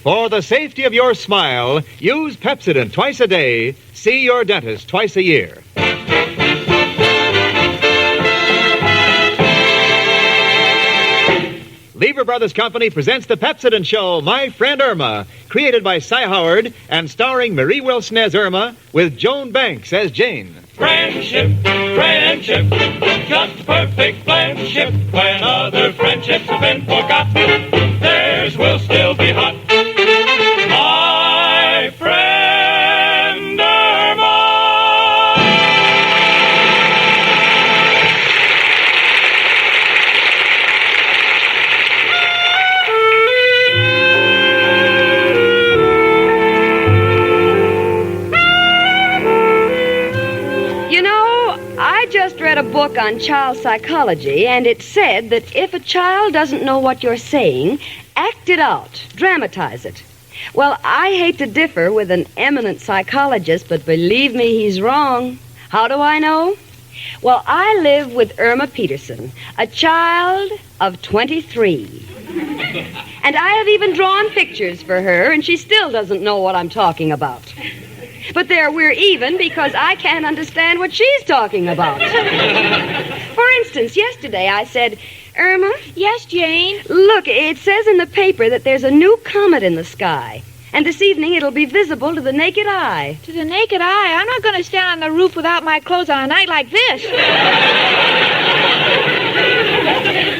For the safety of your smile, use Pepsodent twice a day. See your dentist twice a year. Lever Brothers Company presents the Pepsodent Show, My Friend Irma, created by Cy Howard and starring Marie Wilson as Irma with Joan Banks as Jane. Friendship, friendship, just a perfect friendship. When other friendships have been forgotten, theirs will still be hot. My friend Irma. I just read a book on child psychology, and it said that if a child doesn't know what you're saying, act it out, dramatize it. Well, I hate to differ with an eminent psychologist, but believe me, he's wrong. How do I know? Well, I live with Irma Peterson, a child of 23. And I have even drawn pictures for her, and she still doesn't know what I'm talking about. But there, we're even because I can't understand what she's talking about. For instance, yesterday I said, Irma? Yes, Jane? Look, it says in the paper that there's a new comet in the sky. And this evening it'll be visible to the naked eye. To the naked eye? I'm not going to stand on the roof without my clothes on a night like this.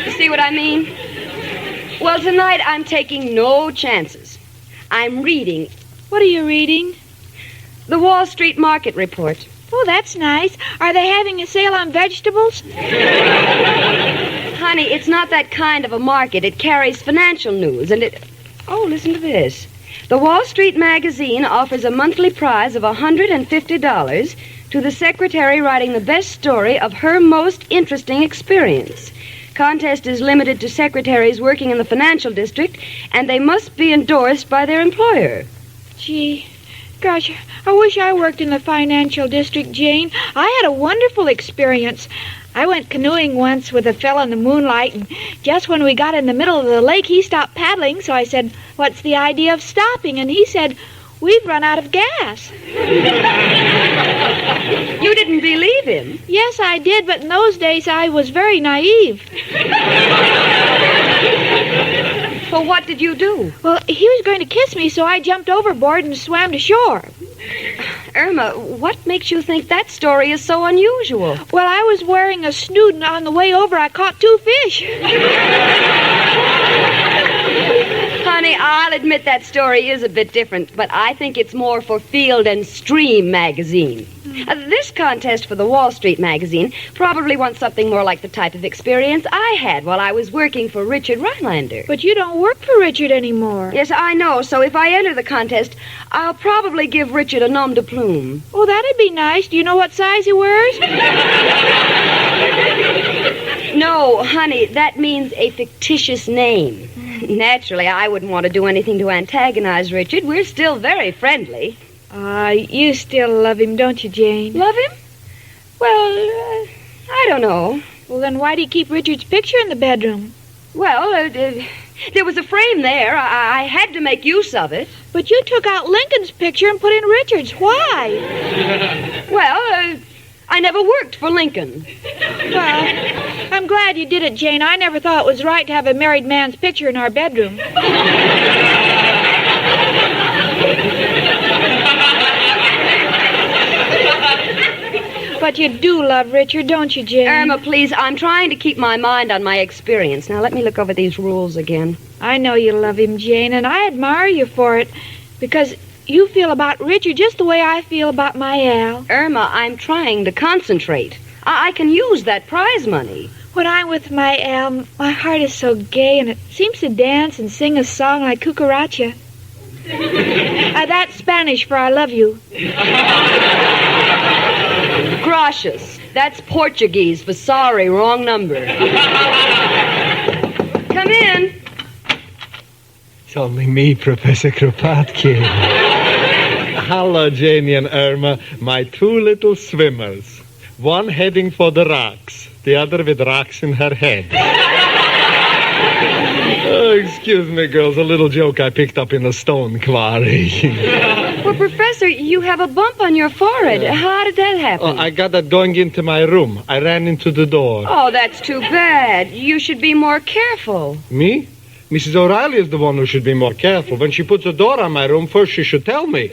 You see what I mean? Well, tonight I'm taking no chances. I'm reading. What are you reading? The Wall Street Market Report. Oh, that's nice. Are they having a sale on vegetables? Honey, it's not that kind of a market. It carries financial news, and it... Oh, listen to this. The Wall Street Magazine offers a monthly prize of $150 to the secretary writing the best story of her most interesting experience. Contest is limited to secretaries working in the financial district, and they must be endorsed by their employer. Gee... Gosh, I wish I worked in the financial district, Jane. I had a wonderful experience. I went canoeing once with a fella in the moonlight, and just when we got in the middle of the lake, he stopped paddling, so I said, "What's the idea of stopping?" And he said, "We've run out of gas." You didn't believe him? Yes, I did, but in those days I was very naive. Well, what did you do? Well, he was going to kiss me, so I jumped overboard and swam to shore. Irma, what makes you think that story is so unusual? Well, I was wearing a snood, and on the way over I caught 2 fish. Honey, I'll admit that story is a bit different, but I think it's more for Field and Stream magazine. This contest for the Wall Street magazine probably wants something more like the type of experience I had while I was working for Richard Rhinelander. But you don't work for Richard anymore. Yes, I know, so if I enter the contest, I'll probably give Richard a nom de plume. Oh, that'd be nice. Do you know what size he wears? No, honey, that means a fictitious name. Naturally, I wouldn't want to do anything to antagonize Richard. We're still very friendly. You still love him, don't you, Jane? Love him? Well, I don't know. Well, then why do you keep Richard's picture in the bedroom? Well, there was a frame there. I had to make use of it. But you took out Lincoln's picture and put in Richard's. Why? Well, I never worked for Lincoln. Well, I'm glad you did it, Jane. I never thought it was right to have a married man's picture in our bedroom. But you do love Richard, don't you, Jane? Irma, please, I'm trying to keep my mind on my experience. Now, let me look over these rules again. I know you love him, Jane, and I admire you for it, because you feel about Richard just the way I feel about my Al. Irma, I'm trying to concentrate. I can use that prize money. When I'm with my Al, my heart is so gay, and it seems to dance and sing a song like cucaracha. That's Spanish for I love you. Gracias. That's Portuguese for sorry, wrong number. Come in. It's only me, Professor Kropotkin. Hello, Janie and Irma, my 2 little swimmers. One heading for the rocks, the other with rocks in her head. Oh, excuse me, girls. A little joke I picked up in a stone quarry. Well, Professor, you have a bump on your forehead. How did that happen? I got that going into my room. I ran into the door. Oh, that's too bad. You should be more careful. Me? Mrs. O'Reilly is the one who should be more careful. When she puts a door on my room, first she should tell me.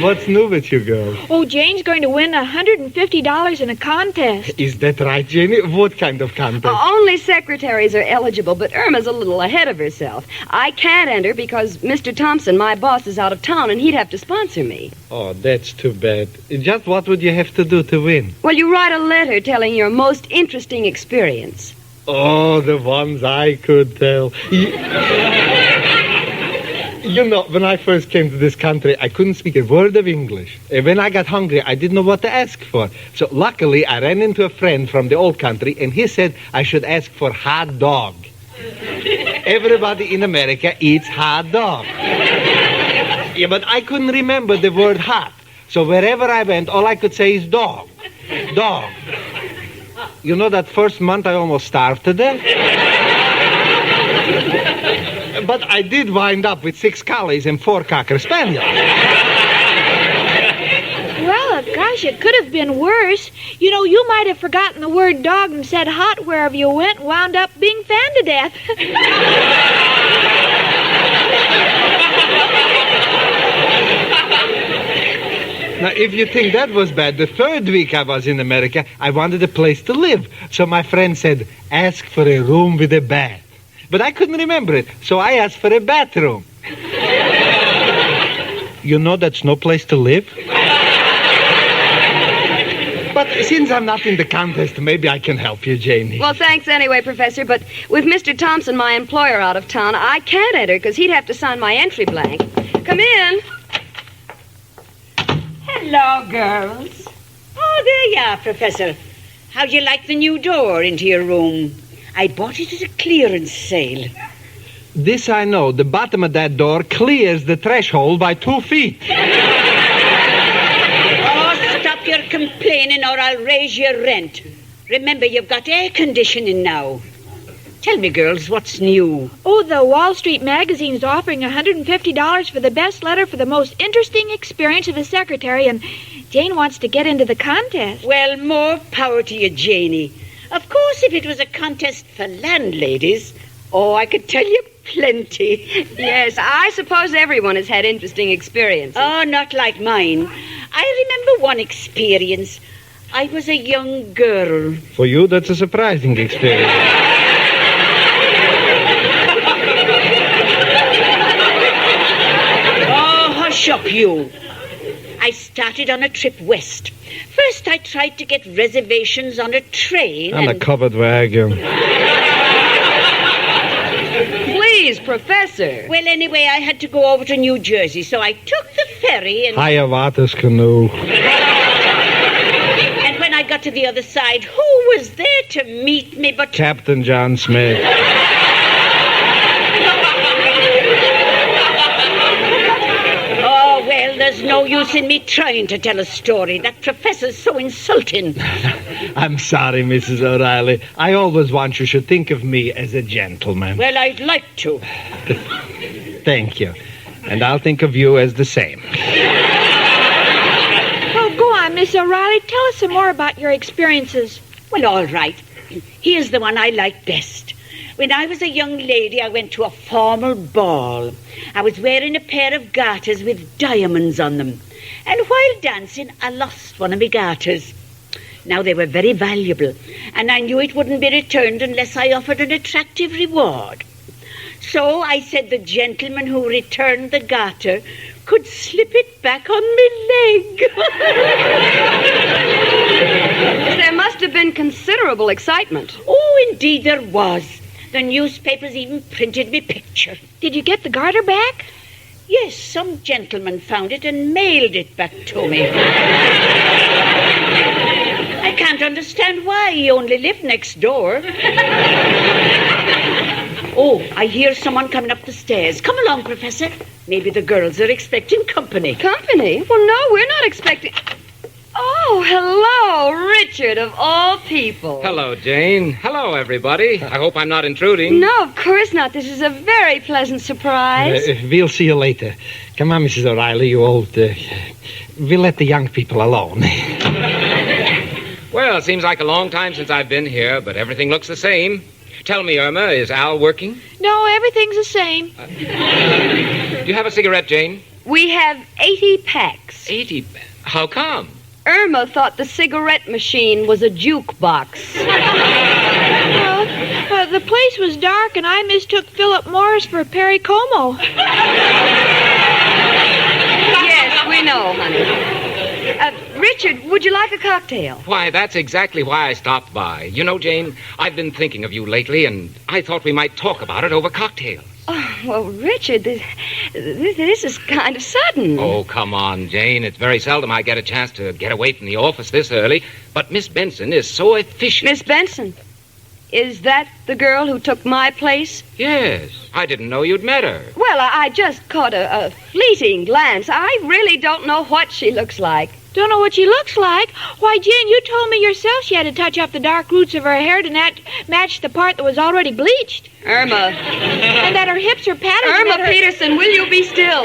What's new with you girls? Oh, Jane's going to win $150 in a contest. Is that right, Janie? What kind of contest? Only secretaries are eligible, but Irma's a little ahead of herself. I can't enter because Mr. Thompson, my boss, is out of town, and he'd have to sponsor me. Oh, that's too bad. Just what would you have to do to win? Well, you write a letter telling your most interesting experience. Oh, the ones I could tell. You know, when I first came to this country, I couldn't speak a word of English. And when I got hungry, I didn't know what to ask for. So luckily, I ran into a friend from the old country, and he said I should ask for hot dog. Everybody in America eats hot dog. Yeah, but I couldn't remember the word hot. So wherever I went, all I could say is dog. Dog. You know, that first month I almost starved to death. But I did wind up with 6 collies and 4 Cocker Spaniels. Well, gosh, it could have been worse. You know, you might have forgotten the word dog and said hot wherever you went and wound up being fanned to death. Now, if you think that was bad, the 3rd week I was in America, I wanted a place to live. So my friend said, ask for a room with a bath. But I couldn't remember it, so I asked for a bathroom. You know that's no place to live? But since I'm not in the contest, maybe I can help you, Janie. Well, thanks anyway, Professor, but with Mr. Thompson, my employer, out of town, I can't enter because he'd have to sign my entry blank. Come in. Hello, girls. Oh, there you are, Professor. How'd you like the new door into your room? I bought it at a clearance sale. This I know. The bottom of that door clears the threshold by 2 feet. Oh, stop your complaining or I'll raise your rent. Remember, you've got air conditioning now. Tell me, girls, what's new? Oh, the Wall Street magazine's offering $150 for the best letter for the most interesting experience of a secretary, and Jane wants to get into the contest. Well, more power to you, Janie. Of course, if it was a contest for landladies, I could tell you plenty. Yes, I suppose everyone has had interesting experiences. Oh, not like mine. I remember one experience. I was a young girl. For you, that's a surprising experience. Oh, hush up, you. I started on a trip west. First, I tried to get reservations on a train On a covered wagon. Please, Professor. Well, anyway, I had to go over to New Jersey, so I took the ferry and... Hiawatha's canoe. And when I got to the other side, who was there to meet me but... Captain John Smith. Oh, well, there's no use in me trying to tell a story. That professor's so insulting. I'm sorry, Mrs. O'Reilly. I always want you should think of me as a gentleman. Well, I'd like to. Thank you. And I'll think of you as the same. Oh, go on, Miss O'Reilly. Tell us some more about your experiences. Well, all right. Here's the one I like best. When I was a young lady, I went to a formal ball. I was wearing a pair of garters with diamonds on them. And while dancing, I lost one of my garters. Now, they were very valuable, and I knew it wouldn't be returned unless I offered an attractive reward. So I said the gentleman who returned the garter could slip it back on my leg. There must have been considerable excitement. Oh, indeed there was. The newspapers even printed me picture. Did you get the garter back? Yes, some gentleman found it and mailed it back to me. I can't understand why. He only lived next door. Oh, I hear someone coming up the stairs. Come along, Professor. Maybe the girls are expecting company. Company? Well, no, we're not expecting... Oh, hello, Richard, of all people. Hello, Jane. Hello, everybody. I hope I'm not intruding. No, of course not. This is a very pleasant surprise. We'll see you later. Come on, Mrs. O'Reilly, you old... we'll let the young people alone. Well, it seems like a long time since I've been here, but everything looks the same. Tell me, Irma, is Al working? No, everything's the same. Do you have a cigarette, Jane? We have 80 packs. 80? How come? Irma thought the cigarette machine was a jukebox. The place was dark, and I mistook Philip Morris for Perry Como. Yes, we know, honey. Richard, would you like a cocktail? Why, that's exactly why I stopped by. You know, Jane, I've been thinking of you lately, and I thought we might talk about it over cocktails. Oh, well, Richard, this is kind of sudden. Oh, come on, Jane. It's very seldom I get a chance to get away from the office this early, but Miss Benson is so efficient. Miss Benson? Is that the girl who took my place? Yes. I didn't know you'd met her. Well, I just caught a fleeting glance. I really don't know what she looks like. Don't know what she looks like? Why, Jane, you told me yourself she had to touch up the dark roots of her hair to match the part that was already bleached. Irma. And that her hips are padded. Irma Peterson, will you be still?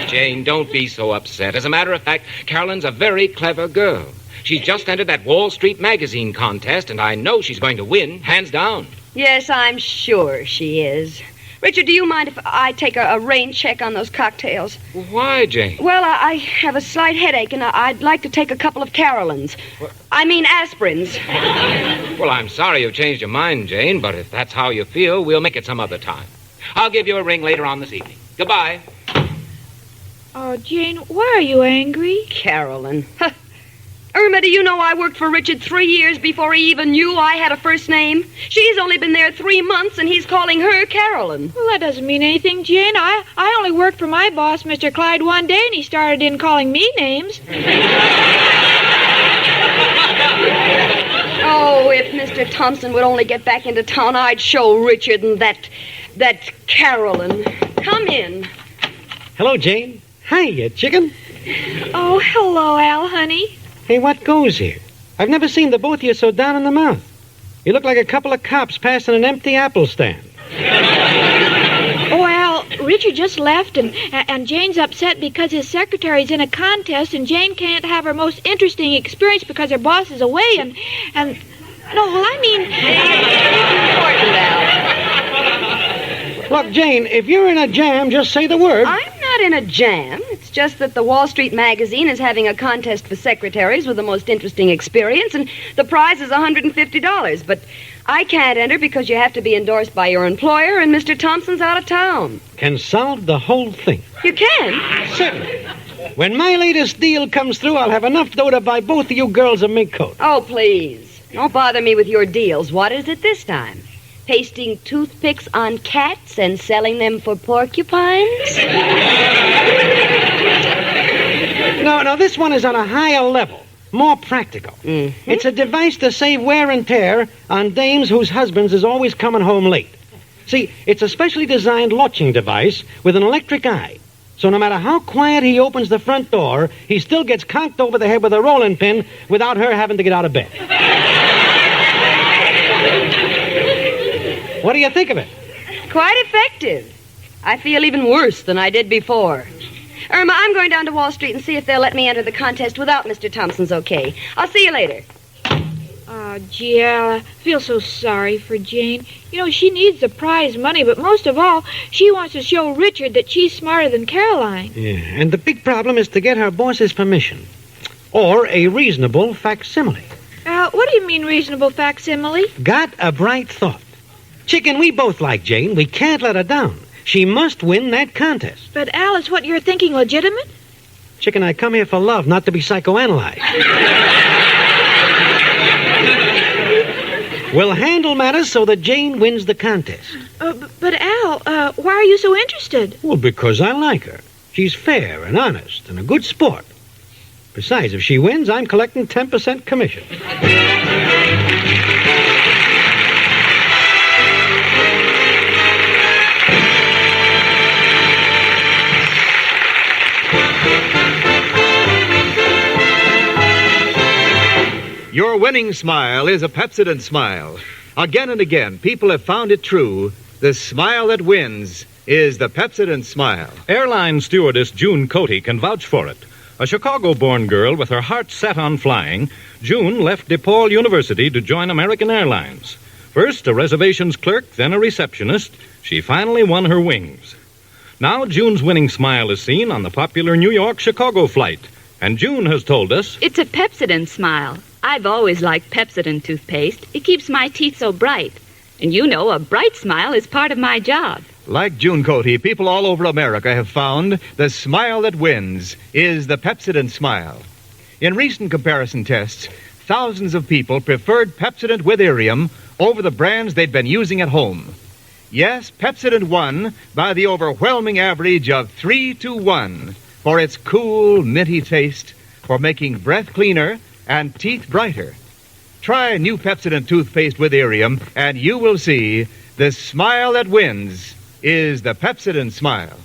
Jane, don't be so upset. As a matter of fact, Carolyn's a very clever girl. She's just entered that Wall Street magazine contest, and I know she's going to win, hands down. Yes, I'm sure she is. Richard, do you mind if I take a rain check on those cocktails? Why, Jane? Well, I have a slight headache, and I'd like to take a couple of Carolyn's. I mean aspirins. Well, I'm sorry you've changed your mind, Jane, but if that's how you feel, we'll make it some other time. I'll give you a ring later on this evening. Goodbye. Oh, Jane, why are you angry? Carolyn. Irma, do you know I worked for Richard 3 years before he even knew I had a first name? She's only been there 3 months, and he's calling her Carolyn. Well, that doesn't mean anything, Jane. I only worked for my boss, Mr. Clyde, one day, and he started in calling me names. Oh, if Mr. Thompson would only get back into town, I'd show Richard and that Carolyn. Come in. Hello, Jane. Hiya, chicken. Oh, hello, Al, honey. Hey, what goes here? I've never seen the both of you so down in the mouth. You look like a couple of cops passing an empty apple stand. Oh, Al, Richard just left, and Jane's upset because his secretary's in a contest, and Jane can't have her most interesting experience because her boss is away, and... No, well, I mean... Important, Al. Look, Jane, if you're in a jam, just say the word. I'm not in a jam. It's just that the Wall Street magazine is having a contest for secretaries with the most interesting experience, and the prize is $150. But I can't enter because you have to be endorsed by your employer, and Mr. Thompson's out of town. Can solve the whole thing. You can? Certainly. When my latest deal comes through, I'll have enough dough to buy both of you girls a mink coat. Oh, please. Don't bother me with your deals. What is it this time? Pasting toothpicks on cats and selling them for porcupines? No, this one is on a higher level. More practical. Mm-hmm. It's a device to save wear and tear on dames whose husbands is always coming home late. See, it's a specially designed latching device with an electric eye. So no matter how quiet he opens the front door, he still gets conked over the head with a rolling pin without her having to get out of bed. What do you think of it? Quite effective. I feel even worse than I did before. Irma, I'm going down to Wall Street and see if they'll let me enter the contest without Mr. Thompson's okay. I'll see you later. Oh, gee, Al, I feel so sorry for Jane. You know, she needs the prize money, but most of all, she wants to show Richard that she's smarter than Caroline. Yeah, and the big problem is to get her boss's permission. Or a reasonable facsimile. What do you mean reasonable facsimile? Got a bright thought. Chicken, we both like Jane. We can't let her down. She must win that contest. But, Al, is what you're thinking legitimate? Chicken, I come here for love, not to be psychoanalyzed. We'll handle matters so that Jane wins the contest. But, Al, why are you so interested? Well, because I like her. She's fair and honest and a good sport. Besides, if she wins, I'm collecting 10% commission. Your winning smile is a Pepsodent smile. Again and again, people have found it true. The smile that wins is the Pepsodent smile. Airline stewardess June Cote can vouch for it. A Chicago-born girl with her heart set on flying, June left DePaul University to join American Airlines. First a reservations clerk, then a receptionist, she finally won her wings. Now June's winning smile is seen on the popular New York-Chicago flight. And June has told us... It's a Pepsodent smile. I've always liked Pepsodent toothpaste. It keeps my teeth so bright. And you know, a bright smile is part of my job. Like June Cote, people all over America have found the smile that wins is the Pepsodent smile. In recent comparison tests, thousands of people preferred Pepsodent with Irium over the brands they'd been using at home. Yes, Pepsodent won by the overwhelming average of 3-1 for its cool, minty taste, for making breath cleaner and teeth brighter. Try new Pepsodent toothpaste with Irium, and you will see the smile that wins is the Pepsodent smile.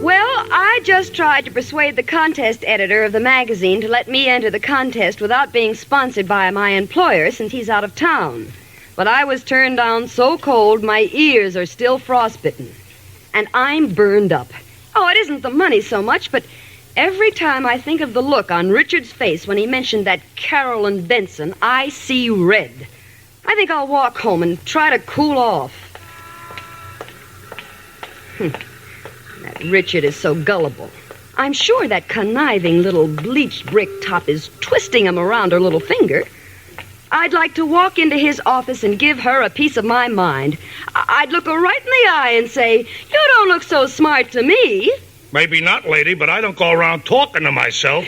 Well, I just tried to persuade the contest editor of the magazine to let me enter the contest without being sponsored by my employer since he's out of town. But I was turned down so cold my ears are still frostbitten. And I'm burned up. Oh, it isn't the money so much, but every time I think of the look on Richard's face when he mentioned that Carolyn Benson, I see red. I think I'll walk home and try to cool off. That Richard is so gullible. I'm sure that conniving little bleached brick top is twisting him around her little finger. I'd like to walk into his office and give her a piece of my mind. I'd look her right in the eye and say, "You don't look so smart to me." Maybe not, lady, but I don't go around talking to myself.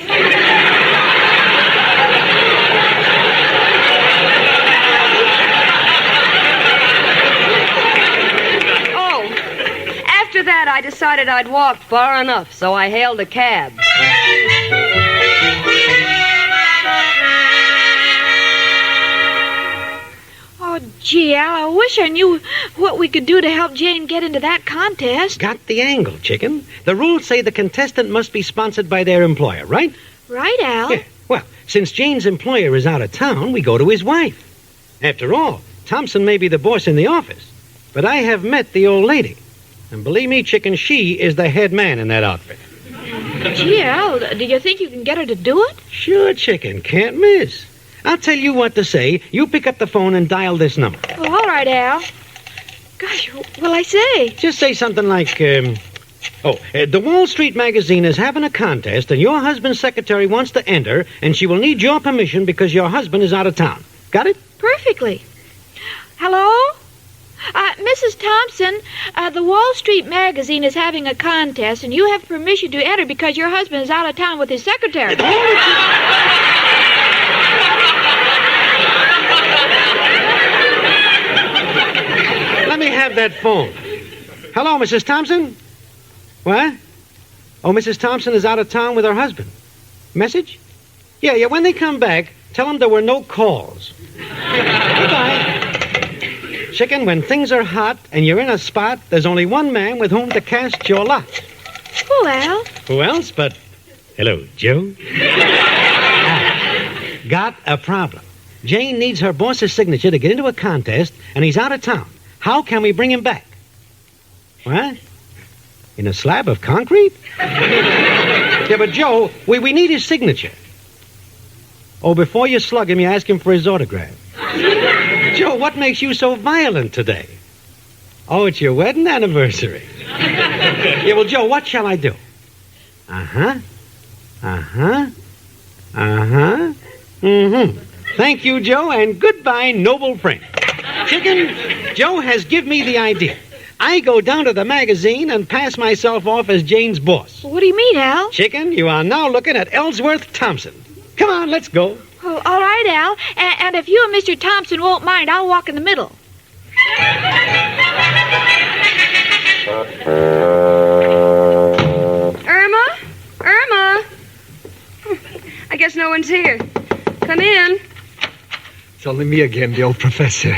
Oh, after that I decided I'd walked far enough, so I hailed a cab. Oh, gee, Al, I wish I knew what we could do to help Jane get into that contest. Got the angle, chicken. The rules say the contestant must be sponsored by their employer, right? Right, Al? Yeah. Well, since Jane's employer is out of town, we go to his wife. After all, Thompson may be the boss in the office, but I have met the old lady. And believe me, chicken, she is the head man in that outfit. Gee, Al, do you think you can get her to do it? Sure, chicken. Can't miss. I'll tell you what to say. You pick up the phone and dial this number. Oh, all right, Al. Gosh, what will I say? Just say something like, the Wall Street magazine is having a contest, and your husband's secretary wants to enter, and she will need your permission because your husband is out of town. Got it? Perfectly. Hello? Mrs. Thompson, the Wall Street magazine is having a contest, and you have permission to enter because your husband is out of town with his secretary. Let me have that phone. Hello, Mrs. Thompson? What? Oh, Mrs. Thompson is out of town with her husband. Message? Yeah, when they come back, tell them there were no calls. Goodbye. Chicken, when things are hot and you're in a spot, there's only one man with whom to cast your lot. Who, Al? Who else but... Hello, Joe? Got a problem. Jane needs her boss's signature to get into a contest, and he's out of town. How can we bring him back? What? In a slab of concrete? Yeah, but Joe, we need his signature. Oh, before you slug him, you ask him for his autograph. Joe, what makes you so violent today? Oh, it's your wedding anniversary. Yeah, well, Joe, what shall I do? Thank you, Joe, and goodbye, noble friend. Chicken, Joe has given me the idea. I go down to the magazine and pass myself off as Jane's boss. What do you mean, Al? Chicken, you are now looking at Ellsworth Thompson. Come on, let's go. Oh, all right, Al. And if you and Mr. Thompson won't mind, I'll walk in the middle. Irma? Irma? I guess no one's here. Come in. It's only me again, the old professor.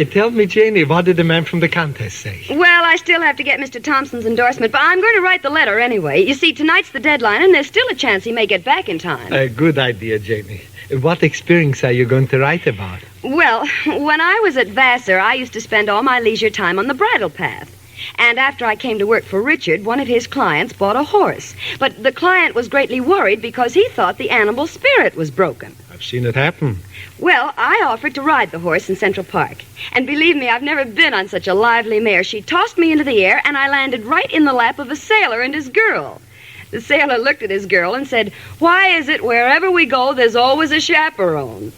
Tell me, Janie, what did the man from the contest say? Well, I still have to get Mr. Thompson's endorsement, but I'm going to write the letter anyway. You see, tonight's the deadline, and there's still a chance he may get back in time. A good idea, Janie. What experience are you going to write about? Well, when I was at Vassar, I used to spend all my leisure time on the bridle path. And after I came to work for Richard, one of his clients bought a horse. But the client was greatly worried because he thought the animal's spirit was broken. I've seen it happen. Well, I offered to ride the horse in Central Park. And believe me, I've never been on such a lively mare. She tossed me into the air, and I landed right in the lap of a sailor and his girl. The sailor looked at his girl and said, "Why is it wherever we go, there's always a chaperone?"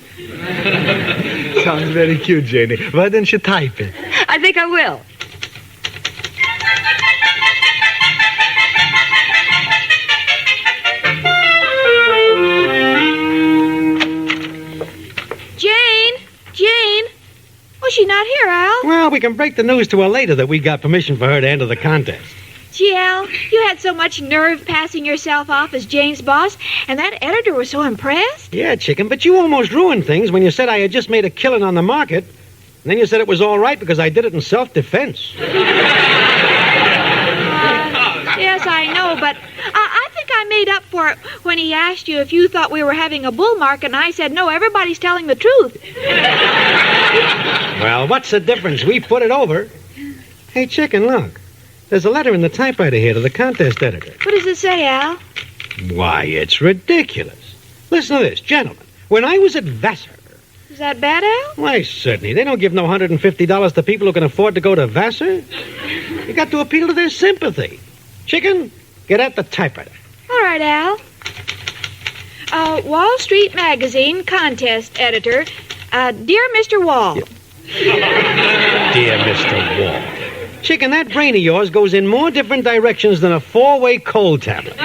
Sounds very cute, Janie. Why don't you type it? I think I will. Jane? Oh, she's not here, Al. Well, we can break the news to her later that we got permission for her to enter the contest. Gee, Al, you had so much nerve passing yourself off as Jane's boss, and that editor was so impressed. Yeah, chicken, but you almost ruined things when you said I had just made a killing on the market. And then you said it was all right because I did it in self-defense. Yes, I know, but I think I made up for it when he asked you if you thought we were having a bull market, and I said, no, everybody's telling the truth. Well, what's the difference? We put it over. Hey, chicken, look. There's a letter in the typewriter here to the contest editor. What does it say, Al? Why, it's ridiculous. Listen to this, gentlemen. When I was at Vassar... Is that bad, Al? Why, certainly. They don't give no $150 to people who can afford to go to Vassar. You got to appeal to their sympathy. Chicken, get at the typewriter. All right, Al. Wall Street Magazine contest editor, dear Mr. Wall. Dear Mr. Wall. Chicken, that brain of yours goes in more different directions than a 4-way cold tablet.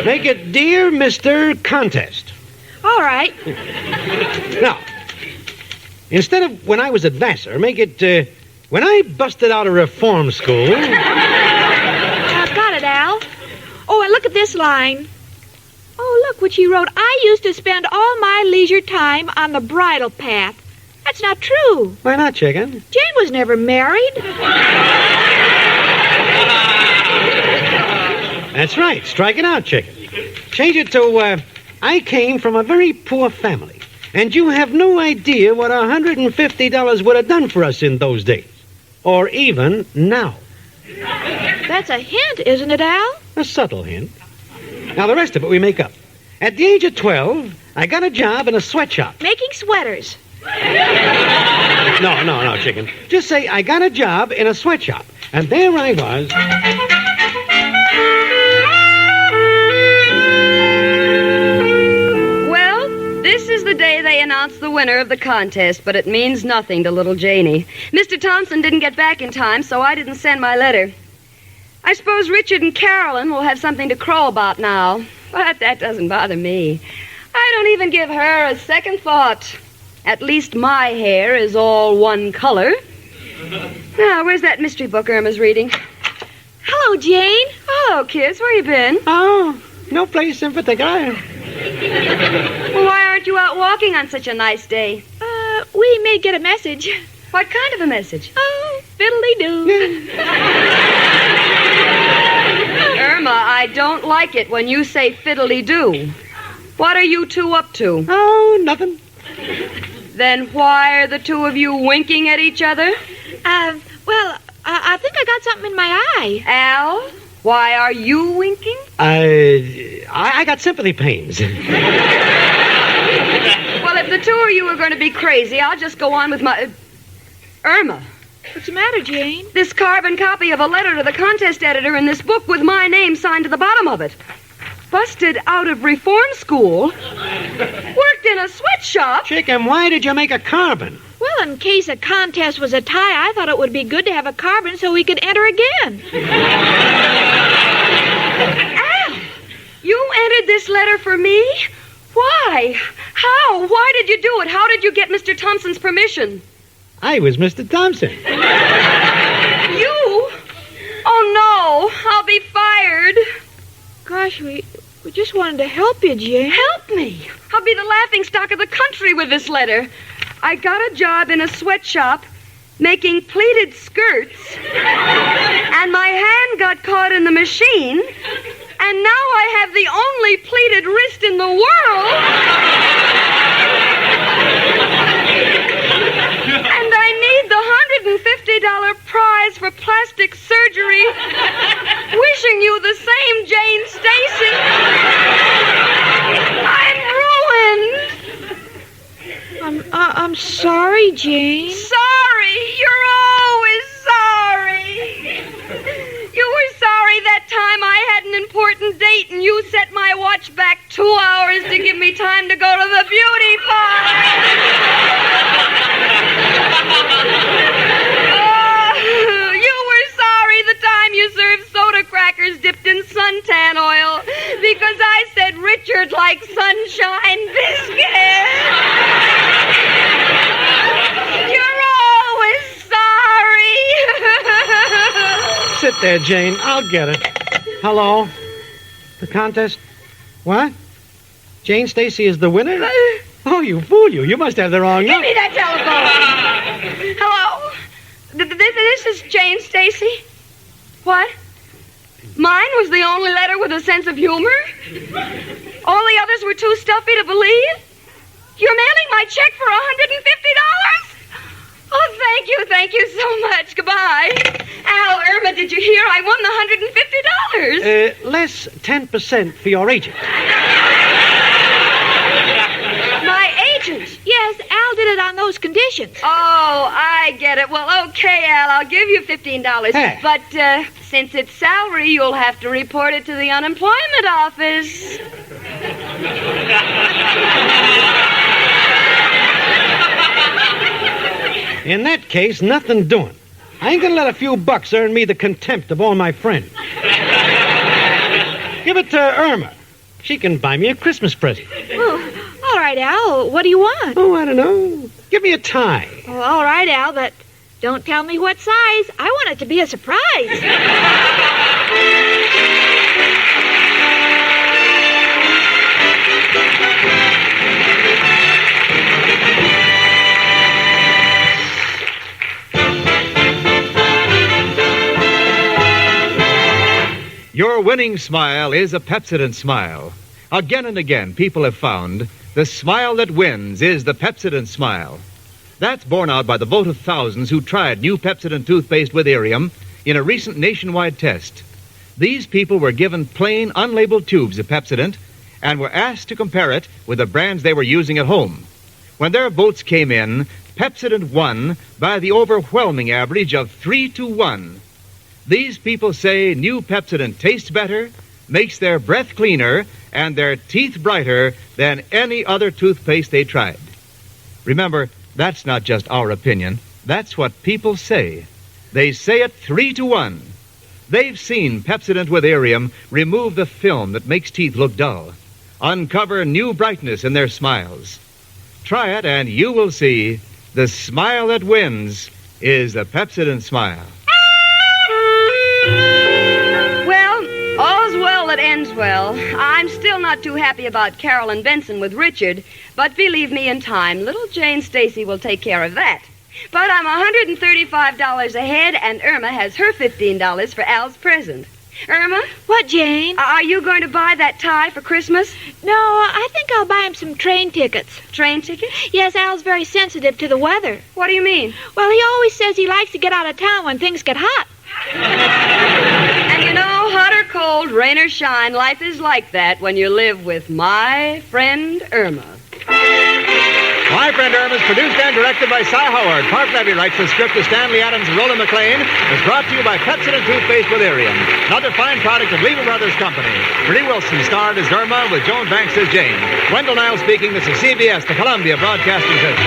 Make it Dear Mr. Contest. All right. Now, instead of when I was at Vassar, make it when I busted out of reform school. Got it, Al. Oh, and look at this line. Oh, look what she wrote. I used to spend all my leisure time on the bridle path. That's not true. Why not, chicken? Jane was never married. That's right. Strike it out, chicken. Change it to, I came from a very poor family, and you have no idea what $150 would have done for us in those days. Or even now. That's a hint, isn't it, Al? A subtle hint. Now, the rest of it we make up. At the age of 12, I got a job in a sweatshop. Making sweaters. No, chicken. Just say I got a job in a sweatshop. And there I was. Well, this is the day they announced the winner of the contest, but it means nothing to little Janie. Mr. Thompson didn't get back in time, so I didn't send my letter. I suppose Richard and Carolyn will have something to crow about now, but that doesn't bother me. I don't even give her a second thought. At least my hair is all one color. Now, where's that mystery book Irma's reading? Hello, Jane. Hello, kids. Where you been? Oh, no place in particular. Well, why aren't you out walking on such a nice day? We may get a message. What kind of a message? Oh, fiddly-doo. Irma, I don't like it when you say fiddly-doo. What are you two up to? Oh, nothing. Then why are the two of you winking at each other? Well, I think I got something in my eye. Al, why are you winking? I got sympathy pains. Well, if the two of you are going to be crazy, I'll just go on with my... Irma. What's the matter, Jane? This carbon copy of a letter to the contest editor in this book with my name signed to the bottom of it. Busted out of reform school. Worked in a sweatshop. Chicken, why did you make a carbon? Well, in case a contest was a tie, I thought it would be good to have a carbon so we could enter again. Al, you entered this letter for me? Why? How? Why did you do it? How did you get Mr. Thompson's permission? I was Mr. Thompson. You? Oh, no. I'll be fired. Gosh, we We just wanted to help you, Jane. Help me. I'll be the laughingstock of the country with this letter. I got a job in a sweatshop making pleated skirts, and my hand got caught in the machine, and now I have the only pleated wrist in the world. And I need the $150 prize for plastic surgery. Wishing you the same, Jane Stacy. I'm ruined. I'm sorry, Jane. Sorry. You're always sorry. You were sorry that time I had an important date and you set my watch back 2 hours to give me time to go to the beauty parlor. You were sorry the time you served soda crackers dipped in suntan oil because I said Richard likes sunshine biscuits. You're always sorry. Sit there, Jane. I'll get it. Hello? The contest? What? Jane Stacy is the winner? Oh, you fool you. You must have the wrong Give number. me that telephone. Hello? This is Jane Stacy. What? Mine was the only letter with a sense of humor? All the others were too stuffy to believe? You're mailing my check for $150? Oh, thank you so much. Goodbye. Al, Irma, did you hear? I won the $150. Less 10% for your agent. My agent? Yes, Al did it on those conditions. Oh, I get it. Well, okay, Al, I'll give you $15. Hey. But since it's salary, you'll have to report it to the unemployment office. In that case, nothing doing. I ain't gonna let a few bucks earn me the contempt of all my friends. Give it to Irma. She can buy me a Christmas present. Oh, all right, Al. What do you want? Oh, I don't know. Give me a tie. Oh, all right, Al, but don't tell me what size. I want it to be a surprise. Your winning smile is a Pepsodent smile. Again and again, people have found the smile that wins is the Pepsodent smile. That's borne out by the vote of thousands who tried new Pepsodent toothpaste with Irium in a recent nationwide test. These people were given plain, unlabeled tubes of Pepsodent and were asked to compare it with the brands they were using at home. When their votes came in, Pepsodent won by the overwhelming average of 3-1. These people say new Pepsodent tastes better, makes their breath cleaner, and their teeth brighter than any other toothpaste they tried. Remember, that's not just our opinion. That's what people say. They say it 3-1. They've seen Pepsodent with Irium remove the film that makes teeth look dull, uncover new brightness in their smiles. Try it and you will see the smile that wins is the Pepsodent smile. Well, all's well that ends well. I'm still not too happy about Carol and Benson with Richard, but believe me, in time, little Jane Stacy will take care of that. But I'm $135 ahead, and Irma has her $15 for Al's present. Irma? What, Jane? Are you going to buy that tie for Christmas? No, I think I'll buy him some train tickets. Train tickets? Yes, Al's very sensitive to the weather. What do you mean? Well, he always says he likes to get out of town when things get hot. And you know, hot or cold, rain or shine, life is like that when you live with my friend Irma. My Friend Irma is produced and directed by Cy Howard. Park Levy writes the script to Stanley Adams and Roland McLean. Is brought to you by Pepsodent Toothpaste with Irium, another fine product of Lever Brothers Company. Marie Wilson starred as Irma with Joan Banks as Jane. Wendell Niles speaking. This is CBS, the Columbia Broadcasting System.